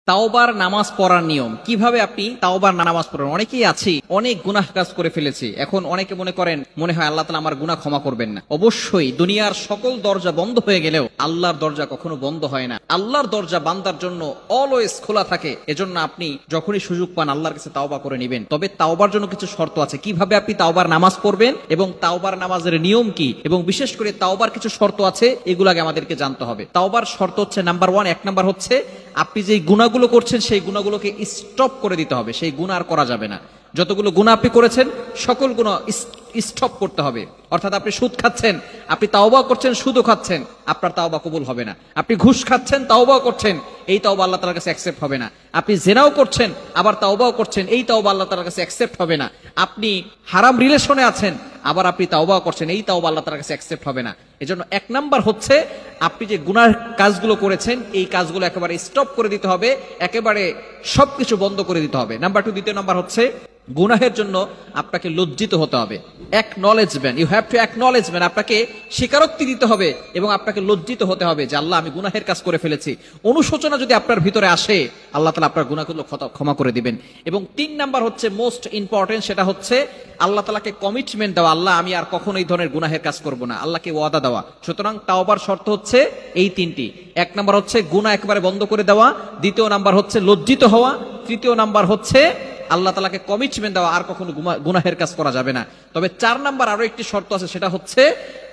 তাওবার নামাজ পড়ার নিয়ম কিভাবে আপনি তাওবার নামাজ পড়েন। অনেকেই আছি অনেক গুনাহ কাজ করে ফেলেছি, এখন অনেকে মনে হয় আল্লাহ তাআলা আমার গুনাহ ক্ষমা করবেন না। অবশ্যই দুনিয়ার সকল দরজা বন্ধ হয়ে গেলেও আল্লাহর দরজা কখনো বন্ধ হয় না। আল্লাহর দরজা বান্দার জন্য অলওয়েজ খোলা থাকে। এজন্য আপনি যখনই সুযোগ পান আল্লাহর কাছে তাওবা করে নেবেন। তবে তাওবার জন্য কিছু শর্ত আছে, কিভাবে আপনি তাওবার নামাজ পড়বেন এবং তাওবার নামাজের নিয়ম কি, এবং বিশেষ করে তাওবার কিছু শর্ত আছে, এগুলো আগে আমাদেরকে জানতে হবে। তাওবার শর্ত হচ্ছে নাম্বার 1, 1 নাম্বার হচ্ছে আপনি যে গুনাহগুলো করছেন সেই গুনাহগুলোকে স্টপ করে দিতে হবে। সেই গুনাহ আর করা যাবে না। যতগুলো গুনাহ আপনি করেছেন সকল গুনাহ স্টপ করতে হবে। অর্থাৎ আপনি সুদ খাচ্ছেন, আপনি তাওবা করছেন, সুদও খাচ্ছেন, আপনার তাওবা কবুল হবে না। আপনি ঘুষ খাচ্ছেন, তাওবা করছেন, এই তাওবা আল্লাহ তাআলার কাছে অ্যাকসেপ্ট হবে না। আপনি জিনাও করছেন আবার তাওবাও করছেন, এই তাওবা আল্লাহ তাআলার কাছে অ্যাকসেপ্ট হবে না। আপনি হারাম রিলেশনে আছেন আবার আপনি তাওবা করছেন, এই তাওবা আল্লাহ তাআলার কাছে অ্যাকসেপ্ট হবে না। এজন্য 1 নাম্বার হচ্ছে আপনি যে গুনার কাজগুলো করেছেন এই কাজগুলো একেবারে স্টপ করে দিতে হবে, একেবারে সবকিছু বন্ধ করে দিতে হবে। নাম্বার 2, দ্বিতীয় নাম্বার হচ্ছে গুনাহের জন্য আপনাকে লজ্জিত হতে হবে। Acknowledgement, you have to acknowledgement, আপনাকে স্বীকারোক্তি দিতে হবে এবং আপনাকে লজ্জিত হতে হবে যে আল্লাহ আমি গুনাহের কাজ করে ফেলেছি। অনুশোচনা যদি আপনার ভিতরে আসে আল্লাহ তাআলা আপনার গুনাহগুলো ক্ষমা করে দিবেন। এবং 3 নাম্বার হচ্ছে মোস্ট ইম্পর্টেন্ট, সেটা হচ্ছে আল্লাহ তাআলাকে কমিটমেন্ট দেওয়া, আল্লাহ আমি আর কখনো এই ধরনের গুনাহের কাজ করব না, আল্লাহকে ওয়াদা দেওয়া। সুতরাং তাওবার শর্ত হচ্ছে এই 3টি। 1 নাম্বার হচ্ছে গুনাহ একেবারে বন্ধ করে দেওয়া, দ্বিতীয় নাম্বার হচ্ছে লজ্জিত হওয়া, তৃতীয় নাম্বার হচ্ছে আল্লাহ তাআলাকে কমিটমেন্ট দেওয়া, আর কখনো গুনাহের কাজ করা যাবে না। তবে 4 নাম্বার আরো একটি শর্ত আছে, সেটা হচ্ছে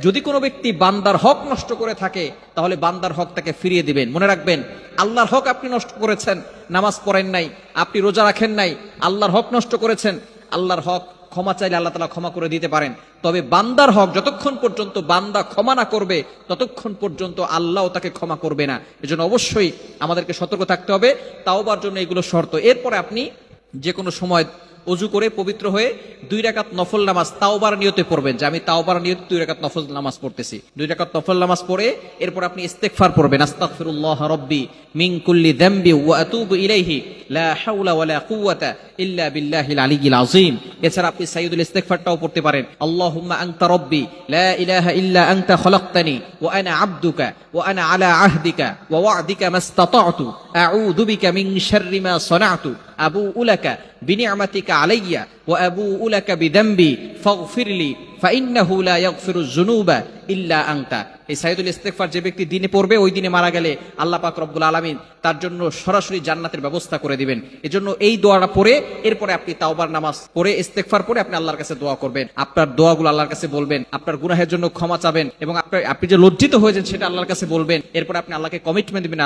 যদি কোনো ব্যক্তি বান্দার হক নষ্ট করে থাকে তাহলে বান্দার হক তাকে ফিরিয়ে দিবেন। মনে রাখবেন, আল্লাহর হক আপনি নষ্ট করেছেন, নামাজ পড়েন নাই, আপনি রোজা রাখেন নাই, আল্লাহর হক নষ্ট করেছেন, আল্লাহর হক ক্ষমা চাইলে আল্লাহ তাআলা ক্ষমা করে দিতে পারেন। তবে বান্দার হক যতক্ষণ পর্যন্ত বান্দা ক্ষমা না করবে ততক্ষণ পর্যন্ত আল্লাহও তাকে ক্ষমা করবে না। এজন্য অবশ্যই আমাদেরকে সতর্ক থাকতে হবে। তাওবার জন্য এগুলো শর্ত। এরপরে আপনি যে কোনো সময় ওযু করে পবিত্র হয়ে 2 রাকাত নফল নামাজ তাওবার নিয়তে পড়বেন, যে আমি তাওবার নিয়তে 2 রাকাত নফল নামাজ পড়তেছি। 2 রাকাত নফল নামাজ পড়ে এরপর আপনি ইস্তেগফার পড়বেন, আস্তাগফিরুল্লাহ রাব্বি মিন কুল্লি যামবি ওয়া আতুবু ইলাইহি লা হাওলা ওয়ালা কুওয়াতা ইল্লা বিল্লাহিল আলিয়্যিল আযীম। এছাড়া আপনি সাইয়্যিদুল ইস্তেগফারটাও পড়তে পারেন, আল্লাহুম্মা আনতা রাব্বি লা ইলাহা ইল্লা আনতা খলাকতানি ওয়া আনা আবদুকা ওয়া আনা আলা আহদিকা ওয়া ওয়া'দিকা মাসতাতা'তু আউযু বিকা মিন শাররি মা সানা'তু আবুউ লাকা বিনি'মাতিকা আলাইয়া ওয়া আবুউ লাকা বিযামবি ফাগফিরলি ফাইন্নাহু লা ইয়াগফিরুয যুনুবা ইল্লা আনতা। এই সাইয়্যিদুল ইস্তেগফার যে ব্যক্তি দিনে পড়বে ওই দিনে মারা গেলে আল্লাহ পাক রব্বুল আলামিন তার জন্য সরাসরি জান্নাতের ব্যবস্থা করে দিবেন। এজন্য এই দোয়াটা পড়ে এরপরে আপনি তাওবার নামাজ পড়ে ইস্তেগফার পড়ে আপনি আল্লাহর কাছে দোয়া করবেন। আপনার দোয়াগুলো আল্লাহর কাছে বলবেন, আপনার গুনাহের জন্য ক্ষমা চাবেন এবং আপনি যে লজ্জিত হয়েছেন সেটা আল্লাহর কাছে বলবেন। এরপর আপনি আল্লাহকে কমিটমেন্ট দিবেন।